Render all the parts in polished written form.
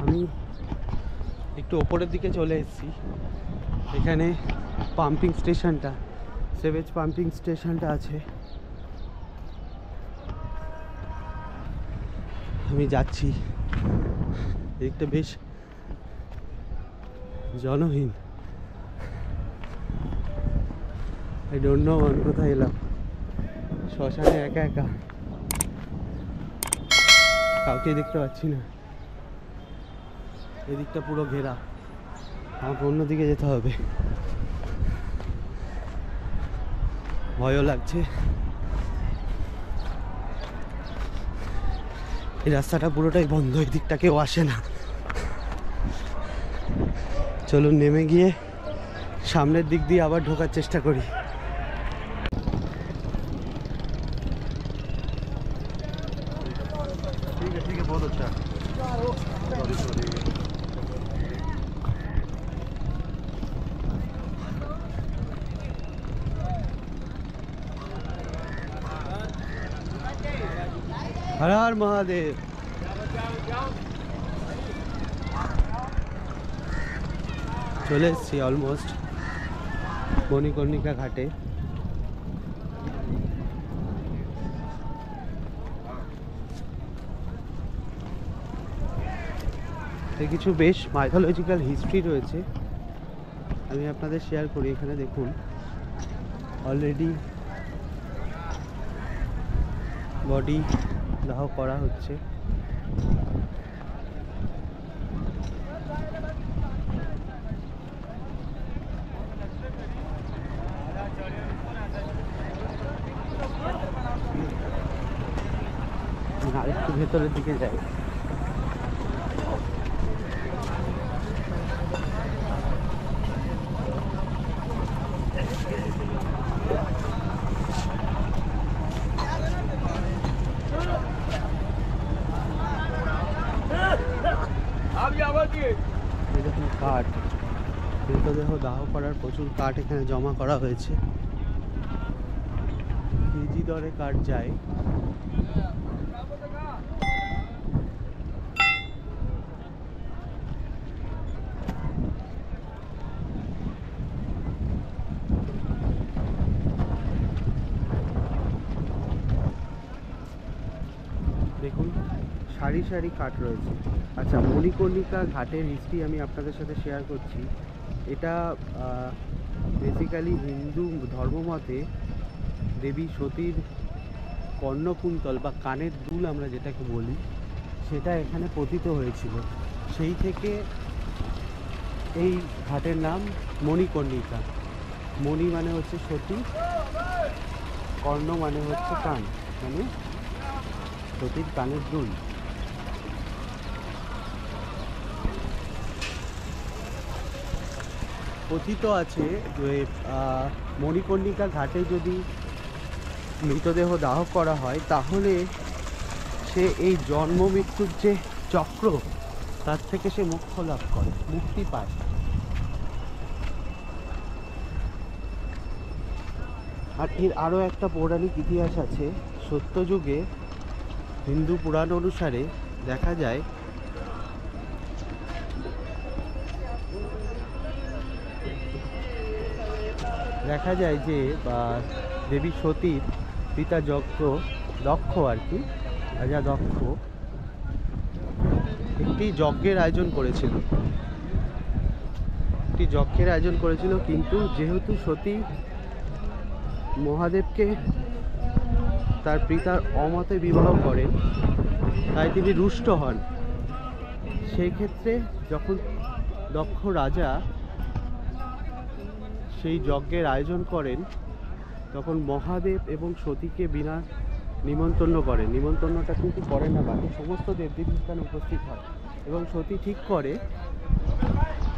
আমি একটু ওপরের দিকে চলে এসেছি। এখানে পাম্পিং স্টেশনটা, সেভেজ পাম্পিং স্টেশনটা আছে। আমি যাচ্ছি, দেখতে বেশ জনহীন। আই ডোন্ট নো আমি কোথায় এলাম। শ্মশানে একা একা, কাউকে দেখতে পাচ্ছি না। এদিকটা পুরো ঘেরা, আমাকে অন্যদিকে যেতে হবে। ভয়ও লাগছে। এই রাস্তাটা পুরোটাই বন্ধ, এই দিকটা কেউ আসে না। চলুন নেমে গিয়ে সামনের দিক দিয়ে আবার ঢোকার চেষ্টা করি। ঠিক আছে, বহুত আচ্ছা। हर हर महादेव। চলে এসেছি অলমোস্ট মণিকর্ণিকা ঘাটে। কিছু বেশ মাইথোলজিক্যাল হিস্ট্রি রয়েছে, আমি আপনাদের শেয়ার করি। এখানে দেখুন, অলরেডি বডি দাহ করা হচ্ছে। আরেকটু ভেতরের দিকে যাই। দেখুন কাঠ, মৃতদেহ দাহ করার প্রচুর কাঠ এখানে জমা করা হয়েছে। কেজি দরে কাঠ যায়। দেখুন সারি সারি কাঠ রয়েছে। আচ্ছা, মণিকর্ণিকা ঘাটের হিস্ট্রি আমি আপনাদের সাথে শেয়ার করছি। এটা বেসিক্যালি হিন্দু ধর্মমতে দেবী সতীর কর্ণকুন্তল বা কানের দুল আমরা যেটাকে বলি, সেটা এখানে পতিত হয়েছিল। সেই থেকে এই ঘাটের নাম মণিকর্ণিকা। মণি মানে হচ্ছে সতী, কর্ণ মানে হচ্ছে কান, মানে সতীর কানের দুল। কথিত আছে যে মণিকর্ণিকা ঘাটে যদি মৃতদেহ দাহ করা হয় তাহলে সে এই জন্ম মৃত্যুর যে চক্র, তার থেকে সে মোক্ষ লাভ করে, মুক্তি পায়। আর এর আরও একটা পৌরাণিক ইতিহাস আছে। সত্যযুগে হিন্দু পুরাণ অনুসারে দেখা যায় যে দেবী সতীর পিতা দক্ষ আর কি, রাজা দক্ষ একটি যজ্ঞের আয়োজন করেছিল। কিন্তু যেহেতু সতী মহাদেবকে তার পিতার অমতে বিবাহ করেন, তাই তিনি রুষ্ট হন। সেই ক্ষেত্রে যখন দক্ষ রাজা সেই যজ্ঞের আয়োজন করেন, তখন মহাদেব এবং সতীকে বিনা নিমন্ত্রণ করেন। নিমন্ত্রণটা কিন্তু করেন না, বাকি সমস্ত দেবদেবী সেখানে উপস্থিত হয়। এবং সতী ঠিক করে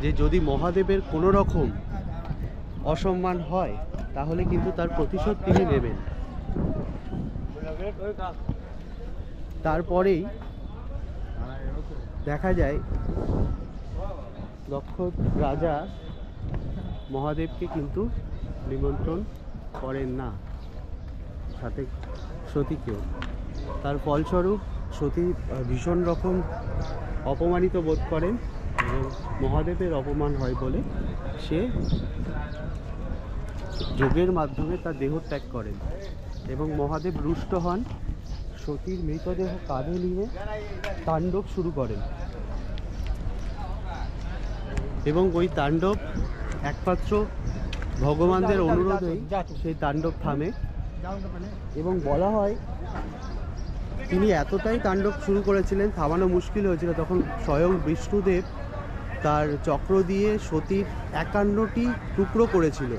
যে যদি মহাদেবের কোনো রকম অসম্মান হয় তাহলে কিন্তু তার প্রতিশোধ তিনি নেবেন। তারপরেই দেখা যায় দক্ষ রাজা মহাদেবকে কিন্তু নিমন্ত্রণ করেন না, সাথে সতীকেও। তার ফলস্বরূপ সতী ভীষণ রকম অপমানিত বোধ করেন এবং মহাদেবের অপমান হয় বলে সে যোগের মাধ্যমে তার দেহ ত্যাগ করেন এবং মহাদেব রুষ্ট হন, সতীর মৃতদেহ কাঁধে নিয়ে তাণ্ডব শুরু করেন এবং ওই তাণ্ডব একমাত্র ভগবানদের অনুরোধেই সেই তাণ্ডব থামে এবং বলা হয় তিনি এতটাই তাণ্ডব শুরু করেছিলেন, থামানো মুশকিল হয়েছিল। তখন স্বয়ং বিষ্ণুদেব তার চক্র দিয়ে সতীর 51টি টুকরো করেছিল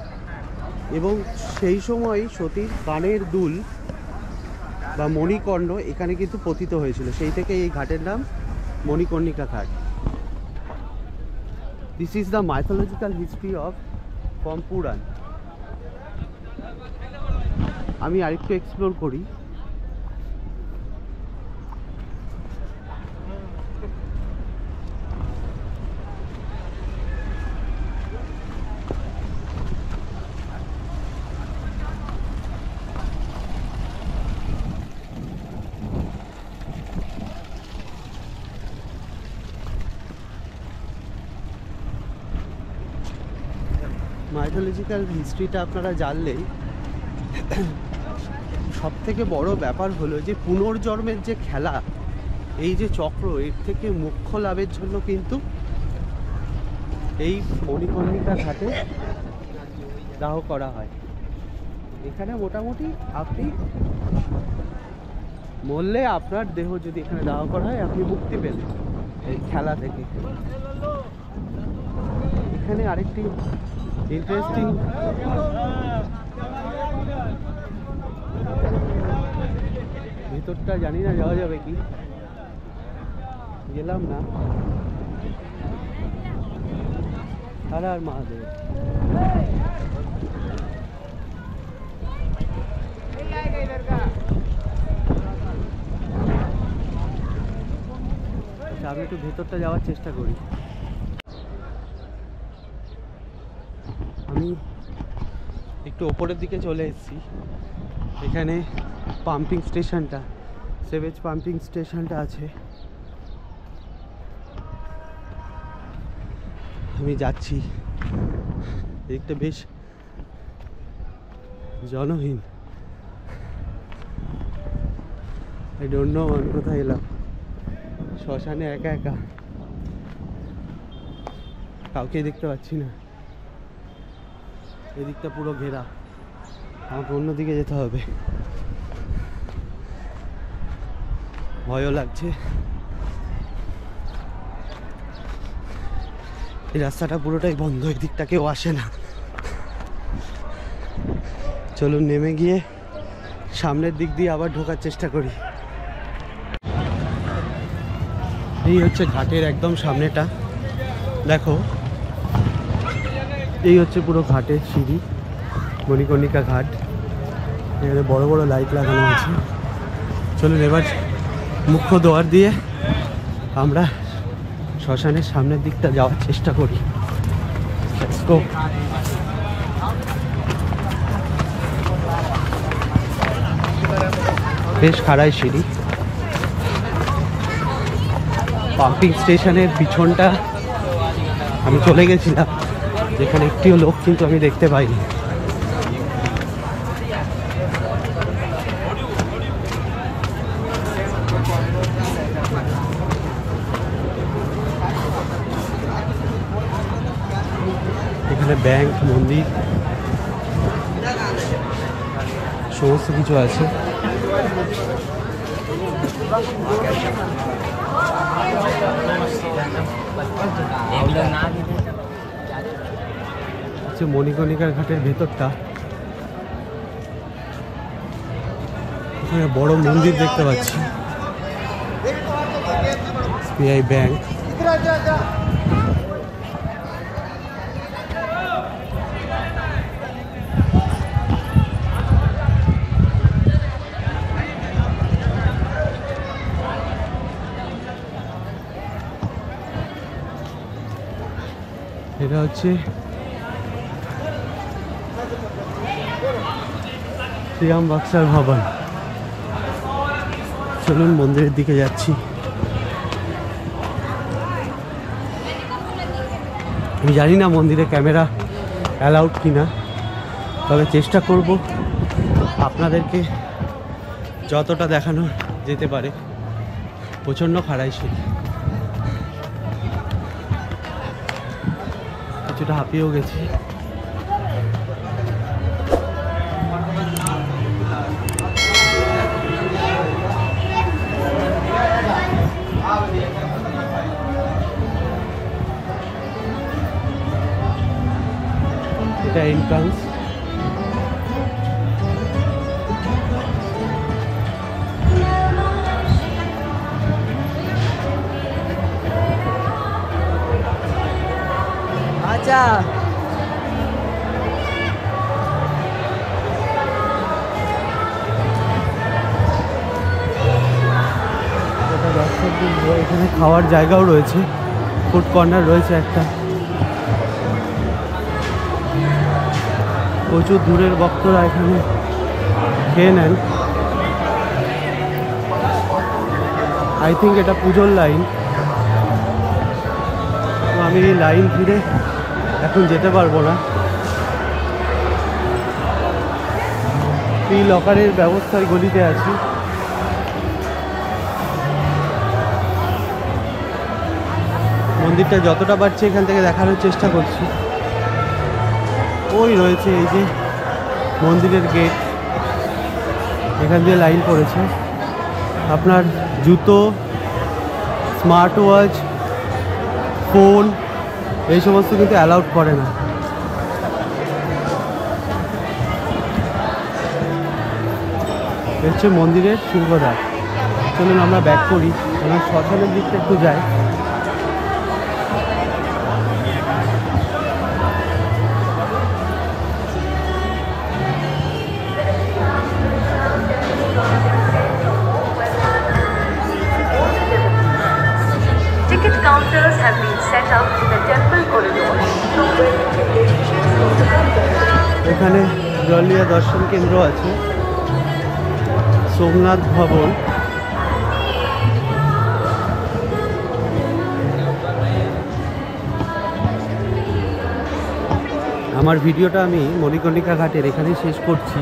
এবং সেই সময় সতীর কানের দুল বা মণিকর্ণ এখানে কিন্তু পতিত হয়েছিল, সেই থেকে এই ঘাটের নাম Manikarnika ghat. This is the mythological history of পম্পুরান। আমি আরেকটু এক্সপ্লোর করি। মাইথোলজিক্যাল হিস্ট্রিটা আপনারা জানলেই সব থেকে বড় ব্যাপার হলো যে পুনর্জন্মের যে খেলা, এই যে চক্র, এর থেকে মোক্ষ লাভের জন্য কিন্তু এই মণিকর্ণিকা ঘাটে দাহ করা হয়। এখানে মোটামুটি আপনি মরলে আপনার দেহ যদি এখানে দাহ করা হয় আপনি মুক্তি পেলেন এই খেলা থেকে। এখানে আরেকটি ইন্টারেস্টিং ভিতরটা জানি না যাওয়া যাবে কি, গেলাম না। হর হর মহাদেব। আমি একটু ভেতরটা যাওয়ার চেষ্টা করি। আমি একটু ওপরের দিকে চলে এসেছি। এখানে পাম্পিং স্টেশনটা, সেভেজ পাম্পিং স্টেশনটা আছে। আমি যাচ্ছি, দেখতে বেশ জনহীন। আই ডোন্ট নো আমি কোথায় এলাম। শ্মশানে একা একা, কাউকে দেখতে পাচ্ছি না। এদিকটা পুরো ঘেরা, আমাকে অন্যদিকে যেতে হবে। ভয়ও লাগছে। এই রাস্তাটা পুরোটাই বন্ধ, এই দিকটা কেউ আসে না। চলুন নেমে গিয়ে সামনের দিক দিয়ে আবার ঢোকার চেষ্টা করি। এই হচ্ছে ঘাটের একদম সামনেটা, দেখো এই হচ্ছে পুরো ঘাটের সিঁড়ি, মণিকর্ণিকা ঘাট। এখানে বড় বড় লাইট লাগানো আছে। চলুন এবার মুখ্য দ্বার দিয়ে আমরা শ্মশানের সামনের দিকটা যাওয়ার চেষ্টা করি। বেশ খাড়াই সিঁড়ি। পাম্পিং স্টেশনের পিছনটা আমি চলে গেছিলাম, যেখানে একটিও লোক কিন্তু আমি দেখতে পাইনি। এখানে ব্যাংক, মন্দির সমস্ত কিছু আছে। মণিকর্ণিকার ঘাটের ভেতরটা, এখানে বড় মন্দির দেখতে পাচ্ছি, SBI ব্যাংক। এটা হচ্ছে শ্রীরাম বক্সার ভবন। চলুন মন্দিরের দিকে যাচ্ছি। আমি জানি না মন্দিরে ক্যামেরা অ্যালাউড কিনা, তবে চেষ্টা করব আপনাদেরকে যতটা দেখানো যেতে পারে। প্রচণ্ড খাড়াই সিঁড়ি, কিছুটা হাঁপিয়েও গেছি। এটা এন্ট্রান্স। আচ্ছা, এখানে খাওয়ার জায়গাও রয়েছে, ফুড কর্নার রয়েছে একটা। প্রচুর দূরের ভক্তরা এখানে খেয়ে নেন। আই থিঙ্ক এটা পুজোর লাইন। তো আমি এই লাইন ঘিরে এখন যেতে পারবো না। এই লকারের ব্যবস্থায় গলিতে আছি। মন্দিরটা যতটা পারছি এখান থেকে দেখানোর চেষ্টা করছি। ওই রয়েছে এই যে মন্দিরের গেট, এখান দিয়ে লাইন পড়েছে। আপনার জুতো, স্মার্ট ওয়াচ, ফোন এই সমস্ত কিন্তু অ্যালাউড করে না। হচ্ছে মন্দিরের সিংহদ্বার। চলুন আমরা ব্যাক করি, আমরা শ্মশানের দিকটা একটু যাই। Ticket counters have been set up in the temple corridor. এখানে জলীয় দর্শন কেন্দ্র আছে, সোমনাথ ভবন। আমার ভিডিওটা আমি মণিকর্ণিকা ঘাটের এখানেই শেষ করছি।